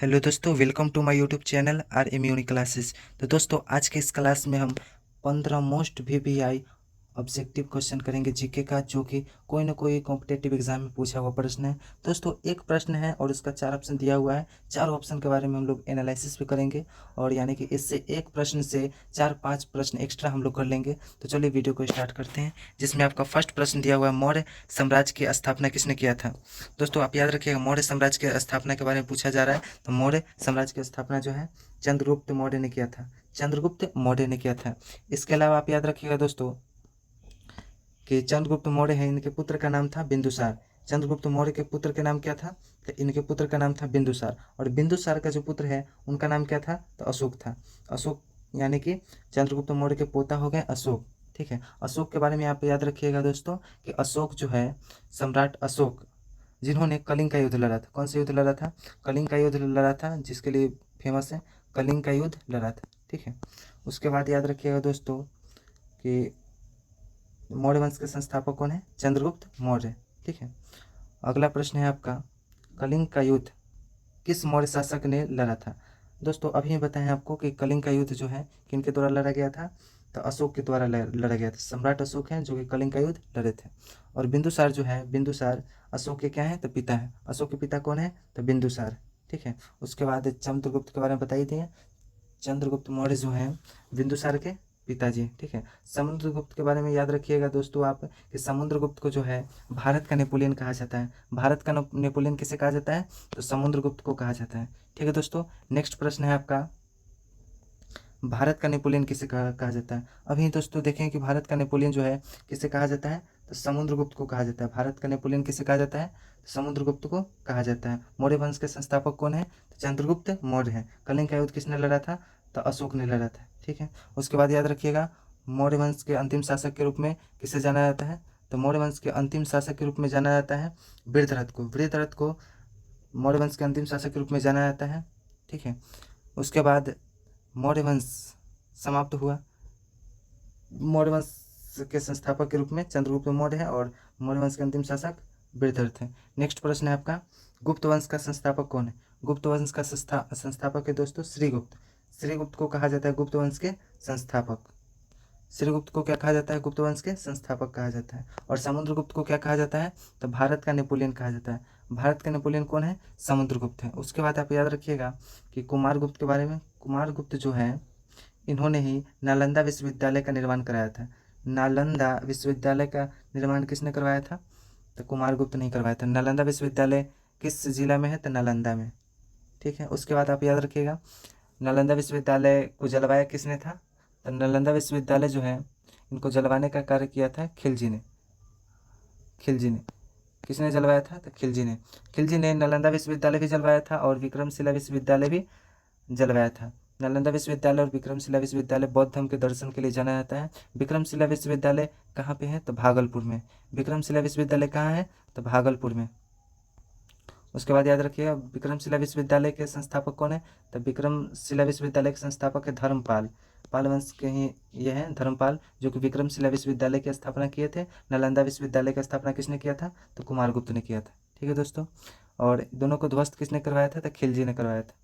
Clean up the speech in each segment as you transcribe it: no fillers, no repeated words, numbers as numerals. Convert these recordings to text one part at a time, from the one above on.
Hello दोस्तों, welcome to my YouTube channel R M uni classes. तो दोस्तों, आज के इस क्लास में हम 15 मोस्ट वीवीआई ऑब्जेक्टिव क्वेश्चन करेंगे जीके का, जो कि कोई ना कोई कॉम्पिटेटिव एग्जाम में पूछा हुआ प्रश्न है। दोस्तों, एक प्रश्न है और उसका 4 ऑप्शन दिया हुआ है। 4 ऑप्शन के बारे में हम लोग एनालिसिस भी करेंगे, और यानी कि इससे एक प्रश्न से 4-5 प्रश्न एक्स्ट्रा हम लोग कर लेंगे। तो चलिए वीडियो को स्टार्ट करते हैं, जिसमें आपका फर्स्ट प्रश्न दिया हुआ है, मौर्य साम्राज्य की स्थापना किसने किया था। दोस्तों, आप याद रखिएगा, मौर्य साम्राज्य की स्थापना के बारे में पूछा जा रहा है। तो मौर्य साम्राज्य की स्थापना जो है चंद्रगुप्त मौर्य ने किया था। चंद्रगुप्त मौर्य ने किया था। इसके अलावा आप याद रखिएगा दोस्तों कि चंद्रगुप्त मौर्य है, इनके पुत्र का नाम था बिंदुसार। चंद्रगुप्त मौर्य के पुत्र के नाम क्या था? तो इनके पुत्र का नाम था बिंदुसार, और बिंदुसार का जो पुत्र है उनका नाम क्या था? तो अशोक था। अशोक, यानी कि चंद्रगुप्त मौर्य के पोता हो गए अशोक। ठीक है, अशोक के बारे में आप याद रखिएगा दोस्तों कि अशोक जो है, सम्राट अशोक, जिन्होंने कलिंग का युद्ध लड़ा था। कौन सा युद्ध लड़ा था? कलिंग का युद्ध लड़ा था, जिसके लिए फेमस है, कलिंग का युद्ध लड़ा था। ठीक है, उसके बाद याद रखिएगा दोस्तों कि मौर्य वंश के संस्थापक कौन है? चंद्रगुप्त मौर्य। ठीक है, अगला प्रश्न है आपका, कलिंग का युद्ध किस मौर्य शासक ने लड़ा था? दोस्तों, अभी बताएं आपको कि कलिंग का युद्ध जो है किनके द्वारा लड़ा गया था? तो अशोक के द्वारा लड़ा गया था। सम्राट अशोक हैं जो कि कलिंग का युद्ध लड़े थे। और बिंदुसार जो है, बिंदुसार अशोक के क्या है? तो पिता है। अशोक के पिता कौन है? तो बिंदुसार। ठीक है, उसके बाद चंद्रगुप्त के बारे में बताई दिए। चंद्रगुप्त मौर्य जो हैं बिंदुसार के पिताजी। ठीक है, समुद्रगुप्त के बारे में याद रखिएगा दोस्तों आप कि समुद्रगुप्त को जो है भारत का नेपोलियन कहा जाता है। भारत का नेपोलियन किसे कहा जाता है? तो समुद्रगुप्त को कहा जाता है। ठीक है दोस्तों, नेक्स्ट प्रश्न है आपका, भारत का नेपोलियन किसे कहा जाता है? अभी दोस्तों देखें कि भारत का नेपोलियन जो है किसे कहा जाता है? तो समुद्रगुप्त को कहा जाता है। भारत का नेपोलियन किसे कहा जाता है? तो समुद्रगुप्त को कहा जाता है। मौर्य वंश के संस्थापक कौन है? तो चंद्रगुप्त मौर्य है। कलिंग का युद्ध किसने लड़ा था? तो अशोक ने लड़ा था। ठीक है, उसके बाद याद रखिएगा, मौर्य वंश के अंतिम शासक के रूप में किसे जाना जाता है? तो मौर्य वंश के अंतिम शासक के रूप में जाना जाता है वृद्धरथ को। वृद्धरथ को मौर्य वंश के अंतिम शासक के रूप में जाना जाता है। ठीक है, उसके बाद मौर्य वंश समाप्त हुआ। मौर्य वंश के संस्थापक के रूप में चंद्रगुप्त मौर्य है, और मौर्य वंश के अंतिम शासक वृद्धरथ है। नेक्स्ट प्रश्न है आपका, गुप्त वंश का संस्थापक कौन है? गुप्त वंश का संस्थापक है दोस्तों श्रीगुप्त। श्रीगुप्त को कहा जाता है गुप्त वंश के संस्थापक। श्रीगुप्त को क्या कहा जाता है? गुप्त वंश के संस्थापक कहा जाता है। और समुद्रगुप्त को क्या कहा जाता है? तो भारत का नेपोलियन कहा जाता है। भारत का नेपोलियन कौन है? समुद्रगुप्त है। उसके बाद आप याद रखिएगा कि कुमारगुप्त के बारे में। कुमारगुप्त जो है, इन्होंने ही नालंदा विश्वविद्यालय का निर्माण कराया था। नालंदा विश्वविद्यालय का निर्माण किसने करवाया था? तो कुमारगुप्त ने करवाया था। नालंदा विश्वविद्यालय किस जिला में है? तो नालंदा में। ठीक है, उसके बाद आप याद रखिएगा, नालंदा विश्वविद्यालय को जलवाया किसने था? तो नालंदा विश्वविद्यालय जो है, इनको जलवाने का कार्य किया था खिलजी ने। खिलजी ने। किसने जलवाया था? तो खिलजी ने। खिलजी ने नालंदा विश्वविद्यालय भी जलवाया था, और विक्रमशिला विश्वविद्यालय भी जलवाया था। नालंदा विश्वविद्यालय और विक्रमशिला विश्वविद्यालय बौद्ध धर्म के दर्शन के लिए जाना जाता है। विक्रमशिला विश्वविद्यालय कहाँ पे है? तो भागलपुर में। विक्रमशिला विश्वविद्यालय कहाँ है? तो भागलपुर में। उसके बाद याद रखिएगा, विक्रमशिला विश्वविद्यालय के संस्थापक कौन है? तो विक्रमशिला विश्वविद्यालय के संस्थापक है धर्मपाल। पाल वंश के ही ये हैं धर्मपाल, जो कि विक्रमशिला विश्वविद्यालय की स्थापना किए थे। नालंदा विश्वविद्यालय की स्थापना किसने किया था? तो कुमारगुप्त ने किया था। ठीक है दोस्तों, और दोनों को ध्वस्त किसने करवाया था? तो खिलजी ने करवाया था।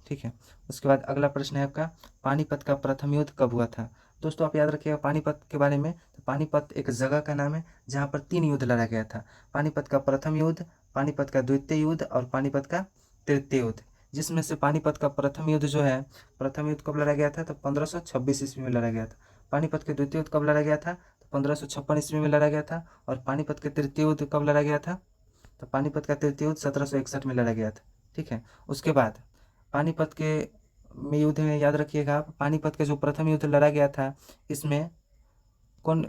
ठीक है, उसके बाद अगला प्रश्न है आपका, पानीपत का प्रथम युद्ध कब हुआ था? दोस्तों, आप याद रखिएगा पानीपत के बारे में। तो पानीपत एक जगह का नाम है जहाँ पर 3 युद्ध लड़ा गया था। पानीपत का प्रथम युद्ध, पानीपत का द्वितीय युद्ध, और पानीपत का तृतीय युद्ध। जिसमें से पानीपत का प्रथम युद्ध जो है, प्रथम युद्ध कब लड़ा गया था? तो 1526 ईस्वी में लड़ा गया था। पानीपत के द्वितीय युद्ध कब लड़ा गया था? तो 1556 ईस्वी में लड़ा गया था। और पानीपत के तृतीय युद्ध कब लड़ा गया था? तो पानीपत का तृतीय युद्ध 1761 में लड़ा गया था। ठीक है, उसके बाद पानीपत के में युद्ध में याद रखिएगा आप, पानीपत का जो प्रथम युद्ध लड़ा गया था, इसमें कौन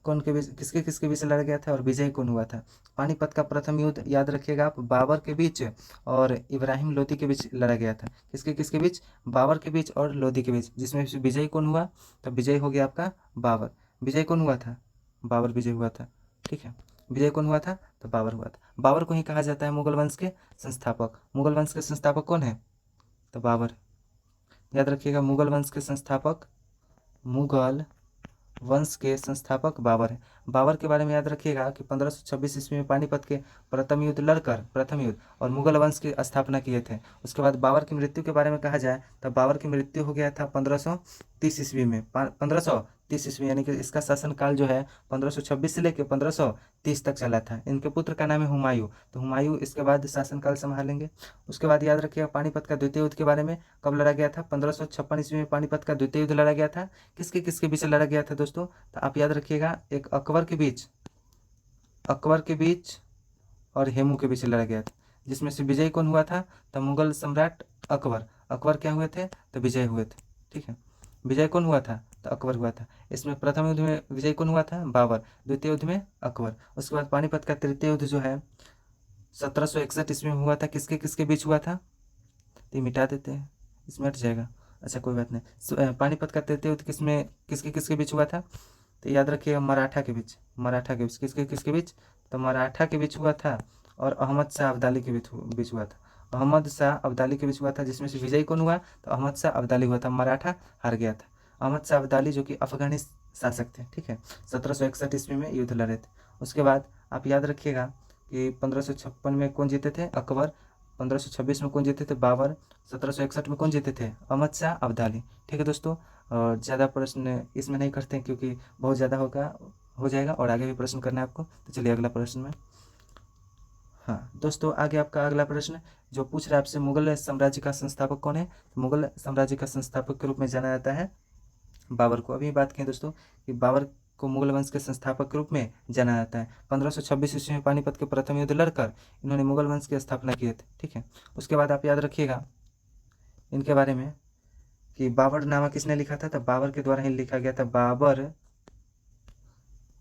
कौन के बीच, किसके किसके बीच लड़ा गया था, और विजय कौन हुआ था? पानीपत का प्रथम युद्ध याद रखिएगा आप, बाबर के बीच और इब्राहिम लोदी के बीच लड़ा गया था। किसके किसके बीच? बाबर के बीच और लोदी के बीच। जिसमें विजय कौन हुआ? तो विजय हो गया आपका बाबर। विजय कौन हुआ था? बाबर विजय हुआ था। ठीक है, विजय कौन हुआ था? तो बाबर हुआ था। बाबर को ही कहा जाता है मुगल वंश के संस्थापक। मुगल वंश के संस्थापक कौन है? तो बाबर। याद रखिएगा, मुगल वंश के संस्थापक, मुगल वंश के संस्थापक बाबर है। बाबर के बारे में याद रखिएगा कि 1526 ईस्वी में पानीपत के प्रथम युद्ध और मुगल वंश की स्थापना किए थे। उसके बाद बाबर की मृत्यु के बारे में कहा जाए तब बाबर की मृत्यु हो गया था 1530 ईस्वी में। 1530 ईस्वी यानी कि इसका शासनकाल जो है 1526 से लेकर 1530 तक चला था। इनके पुत्र का नाम है हुमायूं, तो हुमायूं इसके बाद शासनकाल संभालेंगे। उसके बाद याद रखिएगा पानीपत का द्वितीय युद्ध के बारे में, कब लड़ा गया था? 1556 ईस्वी में पानीपत का द्वितीय युद्ध लड़ा गया था। किसके किसके बीच लड़ा गया था दोस्तों? तो आप याद रखिएगा, एक अकबर के बीच और हेमू के बीच लड़ा गया था, जिसमें से विजय कौन हुआ था? तो मुगल सम्राट अकबर क्या हुए थे? तो विजय हुए थे। ठीक है, विजय कौन हुआ था? तो अकबर हुआ था। इसमें प्रथम युद्ध में विजय कौन हुआ था? बाबर। द्वितीय युद्ध में अकबर। उसके बाद पानीपत का तृतीय युद्ध जो है 1761 ईस्वी में हुआ था। किसके किसके बीच हुआ था? तो ये मिटा देते हैं, इसमें हट जाएगा। अच्छा कोई बात नहीं। पानीपत का तृतीय युद्ध किसके किसके बीच हुआ था? तो याद रखिएगा मराठा के बीच। किसके किसके बीच? तो मराठा के बीच हुआ था और अहमद शाह अब्दाली के बीच हुआ था। अहमद शाह अब्दाली के बीच हुआ था, जिसमें से विजयी कौन हुआ? तो अहमद शाह अब्दाली हुआ था। मराठा हार गया था। अहमद शाह अब्दाली जो कि अफगानी शासक थे। ठीक है, 1761 ईस्वी में युद्ध लड़े थे। उसके बाद आप याद रखिएगा कि 1556 में कौन जीते थे? अकबर। 1526 में कौन जीते थे? बाबर। 1761 में कौन जीते थे? अहमद शाह अब्दाली। ठीक है दोस्तों, और ज़्यादा प्रश्न इसमें नहीं करते हैं क्योंकि बहुत ज़्यादा हो जाएगा और आगे भी प्रश्न करना है आपको। तो चलिए अगला प्रश्न में। हाँ दोस्तों, आगे आपका अगला प्रश्न जो पूछ रहा है आपसे, मुगल साम्राज्य का संस्थापक कौन है? तो मुगल साम्राज्य का संस्थापक के रूप में जाना जाता है बाबर को। अभी बात करें दोस्तों कि बाबर को मुगल वंश के संस्थापक के रूप में जाना जाता है। 1526 ईस्वी में पानीपत के प्रथम युद्ध लड़कर इन्होंने मुगल वंश की स्थापना किए थे। ठीक है, उसके बाद आप याद रखिएगा इनके बारे में कि बाबरनामा किसने लिखा था? तो बाबर के द्वारा ही लिखा गया था।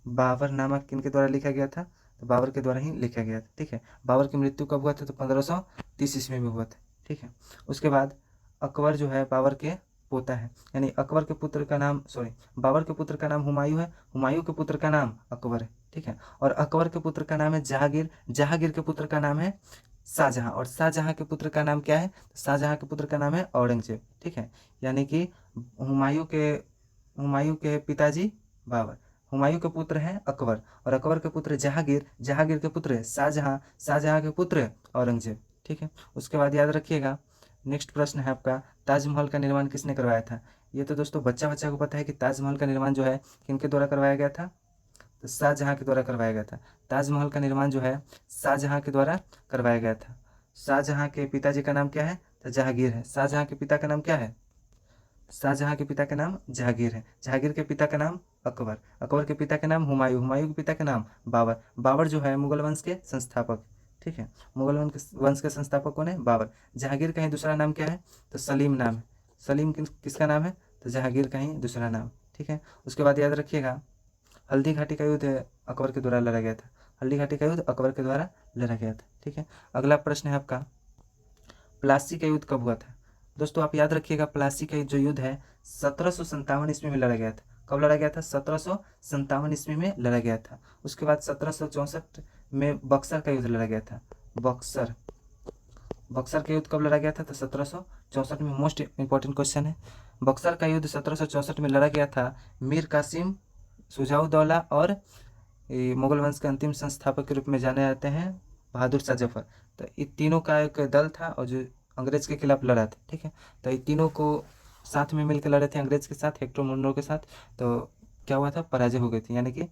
बाबरनामा किनके द्वारा लिखा गया था? तो बाबर के द्वारा ही लिखा गया था। ठीक है, बाबर की मृत्यु कब हुआ था? तो 1530 ईस्वी में हुआ था। ठीक है, उसके बाद अकबर जो है बाबर के पोता है, यानी अकबर के पुत्र का नाम बाबर के पुत्र का नाम हुमायूं है। हुमायूं के पुत्र का नाम अकबर है। ठीक है, और अकबर के पुत्र का नाम है जहांगीर। जहांगीर के पुत्र का नाम है शाहजहां, और शाहजहां के पुत्र का नाम क्या है? शाहजहां के पुत्र का नाम है औरंगजेब। ठीक है, यानी कि हुमायूं के पिताजी बाबर, हुमायूं के पुत्र हैं अकबर, और अकबर के पुत्र जहांगीर, जहांगीर के पुत्र शाहजहां, शाहजहां के पुत्र औरंगजेब। ठीक है, उसके बाद याद रखिएगा नेक्स्ट प्रश्न है आपका, ताजमहल का निर्माण किसने करवाया था? ये तो दोस्तों बच्चा बच्चा को पता है कि ताजमहल का निर्माण जो है किनके द्वारा करवाया गया था? तो शाहजहां के द्वारा करवाया गया था। ताजमहल का निर्माण जो है शाहजहां के द्वारा करवाया गया था। शाहजहां के पिताजी का नाम क्या है? तो जहांगीर है। शाहजहां के पिता का नाम क्या है? शाहजहां के पिता का नाम जहांगीर है। जहांगीर के पिता का नाम अकबर। अकबर के पिता का नाम हुमायूं। हुमायूं के पिता का नाम बाबर। बाबर जो है मुगल वंश के संस्थापक। ठीक है, मुगल वंश के संस्थापक कौन है? बाबर। जहांगीर का ही दूसरा नाम क्या है? तो सलीम नाम है। सलीम किसका नाम है? तो जहांगीर का ही दूसरा नाम। ठीक है, उसके बाद याद रखिएगा हल्दी घाटी का युद्ध अकबर के द्वारा लड़ा गया था। हल्दी घाटी का युद्ध अकबर के द्वारा लड़ा गया था। ठीक है, अगला प्रश्न है आपका, प्लासी का युद्ध कब हुआ था? दोस्तों आप याद रखिएगा प्लासी का जो युद्ध है 1757 ईस्वी में लड़ा गया था। कब लड़ा गया था? 1757 ईस्वी में लड़ा गया था। उसके बाद 1764 में बक्सर का युद्ध लड़ा गया था। बक्सर का युद्ध कब लड़ा गया था? तो 1764 में। मोस्ट इंपॉर्टेंट क्वेश्चन है, बक्सर का युद्ध 1764 में लड़ा गया था मीर कासिम, शुजाउद्दौला और मुगल वंश के अंतिम संस्थापक के रूप में जाने जाते हैं बहादुर शाह जफर। तो इन तीनों का एक दल था और जो अंग्रेज के खिलाफ लड़ा था। ठीक है, तो इन तीनों को साथ में मिलकर लड़े थे अंग्रेज के साथ, हेक्टर मुनरो के साथ। तो क्या हुआ था? पराजय हो गई थी, यानी कि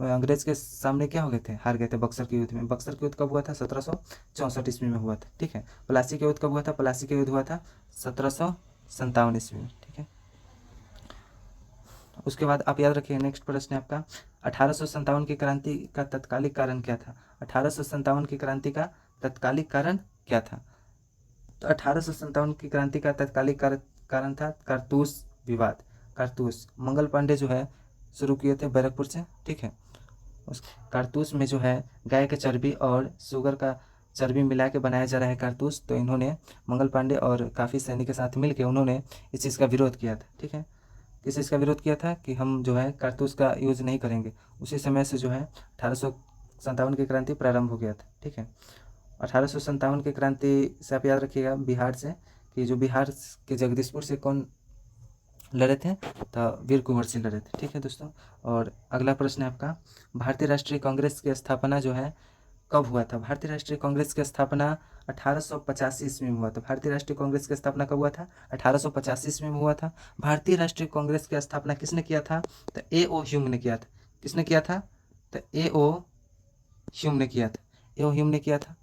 अंग्रेज के सामने क्या हो गए थे? हार गए थे बक्सर के युद्ध में। बक्सर के युद्ध कब हुआ था? 1764 ईस्वी में हुआ था। ठीक है, प्लासी का युद्ध कब हुआ था? प्लासी का युद्ध हुआ था 1757 ईस्वी में। ठीक है, उसके बाद आप याद रखिए नेक्स्ट प्रश्न है आपका, 1857 की क्रांति का तत्कालिक कारण क्या था? 1857 की क्रांति का तत्कालिक कारण क्या था? तो 1857 की क्रांति का तत्कालिक कारण था कारतूस विवाद। कारतूस मंगल पांडे जो है शुरू किए थे बैरकपुर से। ठीक है, उस कारतूस में जो है गाय के चर्बी और शुगर का चर्बी मिला के बनाया जा रहा है कारतूस। तो इन्होंने मंगल पांडे और काफ़ी सैनिक के साथ मिलकर उन्होंने इस चीज़ का विरोध किया था। ठीक है, किस चीज़ का विरोध किया था? कि हम जो है कारतूस का यूज़ नहीं करेंगे। उसी समय से जो है 1857 की क्रांति प्रारंभ हो गया था। ठीक है, 1857 की क्रांति से आप याद रखिएगा बिहार से, कि जो बिहार के जगदीशपुर से कौन लड़े थे? तो वीर कुंवर सिंह लड़े थे। ठीक है दोस्तों। और अगला प्रश्न है आपका, भारतीय राष्ट्रीय कांग्रेस की स्थापना जो है कब हुआ था? भारतीय राष्ट्रीय कांग्रेस की स्थापना 1885 ईस्वी में हुआ था। भारतीय राष्ट्रीय कांग्रेस की स्थापना कब हुआ था? 1885 ईस्वी में हुआ था। भारतीय राष्ट्रीय कांग्रेस की स्थापना किसने किया था? तो ए ओ ह्यूम ने किया था। किसने किया था? तो ए ओ ह्यूम ने किया था। ए ओ ह्यूम ने किया था।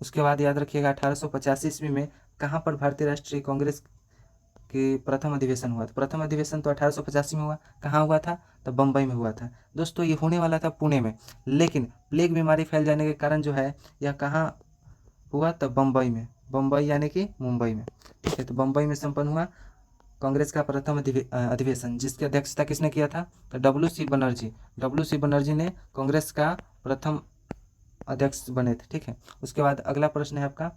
उसके बाद याद रखिएगा 1885 ईस्वी में कहाँ पर भारतीय राष्ट्रीय कांग्रेस कि प्रथम अधिवेशन हुआ था? प्रथम अधिवेशन तो 1885 में हुआ। कहाँ हुआ था? तो बम्बई में हुआ था। दोस्तों ये होने वाला था पुणे में, लेकिन प्लेग बीमारी फैल जाने के कारण जो है यह कहाँ हुआ? तो बम्बई में। बम्बई यानी कि मुंबई में। ठीक है, तो बम्बई में संपन्न हुआ कांग्रेस का प्रथम अधिवेशन, जिसकी अध्यक्षता किसने किया था? तो W C Banerjee. W C Banerjee ने कांग्रेस का प्रथम अध्यक्ष बने थे। ठीक है। उसके बाद अगला प्रश्न है आपका,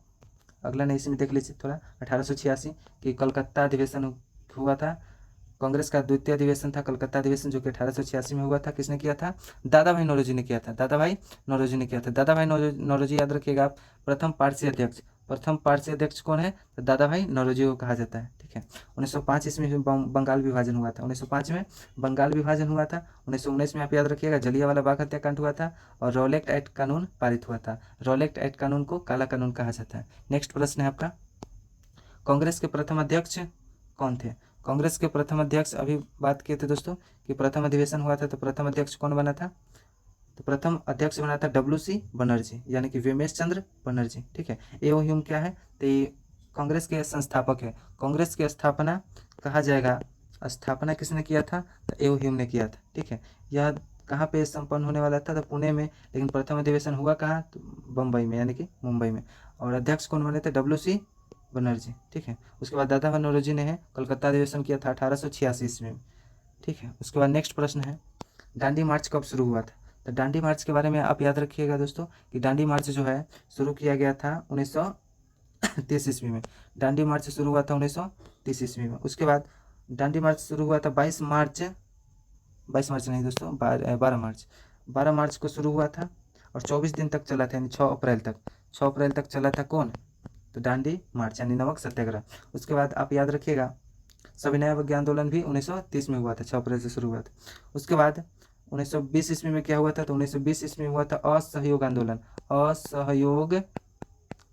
अगला नहीं इसमें देख लीजिए थोड़ा, 1886 कि कलकत्ता अधिवेशन हुआ था। कांग्रेस का द्वितीय अधिवेशन था कलकत्ता अधिवेशन, जो कि 1886 में हुआ था। किसने किया था? दादा भाई नौरोजी ने किया था। दादा भाई नौरोजी ने किया था। दादा भाई नौरोजी याद रखिएगा आप, प्रथम पारसी अध्यक्ष। प्रथम पारसी अध्यक्ष कौन है? तो दादा भाई नौरोजी को कहा जाता है। ठीक है। 1905 ईस्वी में बंगाल विभाजन हुआ था। 1905 में बंगाल विभाजन हुआ था। 1919 में आप याद रखिएगा जलियांवाला बाग हत्याकांड हुआ था और रॉलेट एक्ट कानून पारित हुआ था। रॉलेट एक्ट कानून को काला कानून कहा जाता है। नेक्स्ट प्रश्न है आपका, कांग्रेस के प्रथम अध्यक्ष कौन थे? कांग्रेस के प्रथम अध्यक्ष, अभी बात किए थे दोस्तों कि प्रथम अधिवेशन हुआ था तो प्रथम अध्यक्ष कौन बना था? तो प्रथम अध्यक्ष बना था डब्ल्यू सी बनर्जी, यानी कि विमेश चंद्र बनर्जी। ठीक है। ए ओ ह्यूम क्या है? तो ये कांग्रेस के संस्थापक है। कांग्रेस की स्थापना कहा जाएगा, स्थापना किसने किया था? तो ए ओ ह्यूम ने किया था। ठीक है। यह कहाँ पे संपन्न होने वाला था? तो पुणे में, लेकिन प्रथम अधिवेशन हुआ कहाँ? तो बम्बई में, यानी कि मुंबई में। और अध्यक्ष कौन बने थे? W C Banerjee. ठीक है। उसके बाद दादा भाई नौरोजी ने कलकत्ता अधिवेशन किया था 1886 ईस्वी में। ठीक है। उसके बाद नेक्स्ट प्रश्न है, दांडी मार्च कब शुरू हुआ था? तो दांडी मार्च के बारे में आप याद रखिएगा दोस्तों कि दांडी मार्च जो है शुरू किया गया था 1930 ईस्वी में। दांडी मार्च शुरू हुआ था 1930 ईस्वी में। उसके बाद दांडी मार्च शुरू हुआ था 22 मार्च, 22 मार्च नहीं दोस्तों, 12 मार्च। 12 मार्च को शुरू हुआ था और 24 दिन तक चला था, यानी 6 अप्रैल तक। 6 अप्रैल तक चला था कौन? तो दांडी मार्च, यानी नमक सत्याग्रह। उसके बाद आप याद रखिएगा सविनय अवज्ञा आंदोलन भी 1930 में हुआ था, 6 अप्रैल से शुरू हुआ था। उसके बाद 1920 ईस्वी में क्या हुआ था? तो 1920 ईस्वी में हुआ था असहयोग आंदोलन। असहयोग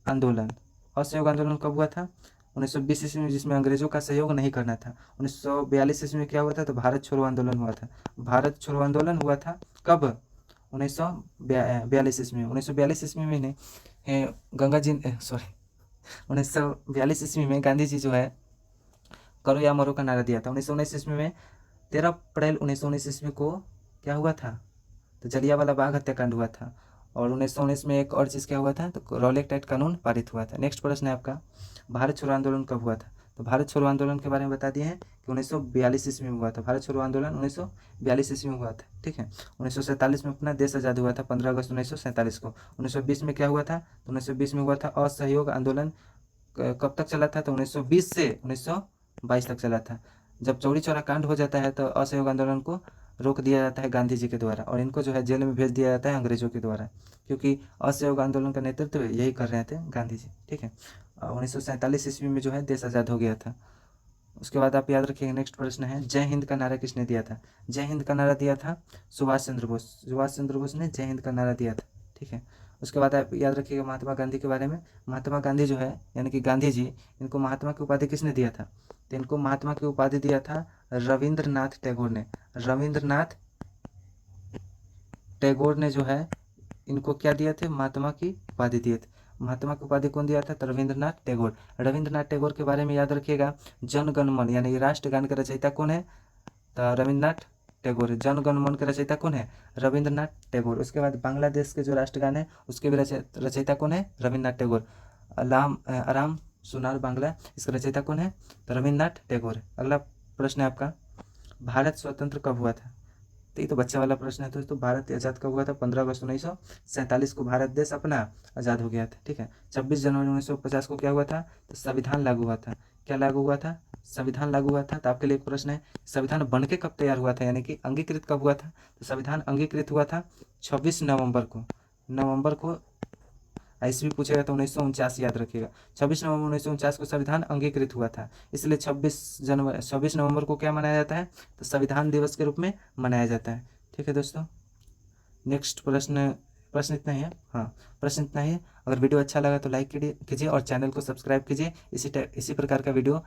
आंदोलन। असहयोग आंदोलन कब हुआ था? 1920 ईस्वी में, जिसमें अंग्रेजों का सहयोग नहीं करना था। 1942 ईस्वी में क्या हुआ था? तो भारत छोड़ो आंदोलन हुआ था। भारत छोड़ो आंदोलन हुआ था कब? 1942 ईस्वी में। 1942 ईस्वी में नहीं, गंगा जी, सॉरी, 1942 ईस्वी में गांधी जी जो है करो या मरो का नारा दिया था। 1919 ईस्वी में 13 अप्रैल 1919 ईस्वी को क्या हुआ था? तो जलियांवाला बाग हत्याकांड हुआ था। और 1919 में एक और चीज़ क्या हुआ था? तो रॉलेट एक्ट कानून पारित हुआ था। नेक्स्ट प्रश्न है आपका, भारत छोड़ो आंदोलन कब हुआ था? तो भारत छोड़ो आंदोलन के बारे में बता दिए हैं कि 1942 ईस्वी में हुआ था। भारत छोड़ो आंदोलन 1942 ईस्वी में हुआ था। ठीक है। 1947 में अपना देश आज़ाद हुआ था 15 अगस्त 1947 को। 1920 में क्या हुआ था? तो 1920 में हुआ था असहयोग आंदोलन। कब तक चला था? तो 1920 से 1922 तक चला था। जब चौरी चौरा कांड हो जाता है तो असहयोग आंदोलन को रोक दिया जाता है गांधी जी के द्वारा, और इनको जो है जेल में भेज दिया जाता है अंग्रेजों के द्वारा, क्योंकि असहयोग आंदोलन का नेतृत्व यही कर रहे थे गांधी जी। ठीक है। 1947 ईस्वी में जो है देश आज़ाद हो गया था। उसके बाद आप याद रखिएगा, नेक्स्ट प्रश्न है, जय हिंद का नारा किसने दिया था? जय हिंद का नारा दिया था सुभाष चंद्र बोस। सुभाष चंद्र बोस ने जय हिंद का नारा दिया था। ठीक है। उसके बाद आप याद रखिएगा महात्मा गांधी के बारे में। महात्मा गांधी जो है, यानी कि गांधी जी, इनको महात्मा की उपाधि किसने दिया था? तो इनको महात्मा की उपाधि दिया था रविंद्रनाथ टैगोर ने। रविंद्रनाथ टैगोर ने जो है इनको क्या दिया थे? महात्मा की उपाधि दिए थे। महात्मा की उपाधि कौन दिया था? तो रविंद्रनाथ टैगोर। रविंद्रनाथ टैगोर के बारे में याद रखिएगा, जन गण मन, यानी राष्ट्रगान का रचयिता कौन है? तो रविंद्रनाथ टैगोर। जन गण मन के रचयिता कौन है? रविंद्रनाथ टैगोर। उसके बाद बांग्लादेश के जो राष्ट्रगान है उसके भी रचयिता कौन है? रविंद्रनाथ टैगोर। आराम सुनार बांग्ला, इसका रचयिता कौन है? तो रविंद्रनाथ टैगोर। अगला प्रश्न है आपका, भारत स्वतंत्र कब हुआ था? तो ये तो बच्चा वाला प्रश्न है दोस्तों। भारत आज़ाद कब हुआ था? 15 अगस्त 1947 को भारत देश अपना आज़ाद हो गया था। ठीक है। 26 जनवरी 1950 को क्या हुआ था? तो संविधान लागू हुआ था। क्या लागू हुआ था? संविधान लागू हुआ था। तो आपके लिए एक प्रश्न है, संविधान बन के कब तैयार हुआ था, यानी कि अंगीकृत कब हुआ था? तो संविधान अंगीकृत हुआ था 26 नवंबर को। नवंबर को ईस्वी पूछेगा तो 1949 याद रखिएगा। 26 नवंबर 1949 को संविधान अंगीकृत हुआ था, इसलिए 26 नवंबर को क्या मनाया जाता है, तो संविधान दिवस के रूप में मनाया जाता है। ठीक है दोस्तों, नेक्स्ट प्रश्न इतना ही है। हाँ, प्रश्न इतना ही है। अगर वीडियो अच्छा लगा तो लाइक कीजिए और चैनल को सब्सक्राइब कीजिए। इसी प्रकार का वीडियो,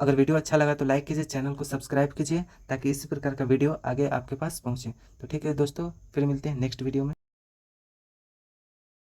अगर वीडियो अच्छा लगा तो लाइक कीजिए, चैनल को सब्सक्राइब कीजिए, ताकि इसी प्रकार का वीडियो आगे आपके पास पहुंचे। तो ठीक है दोस्तों, फिर मिलते हैं नेक्स्ट वीडियो में।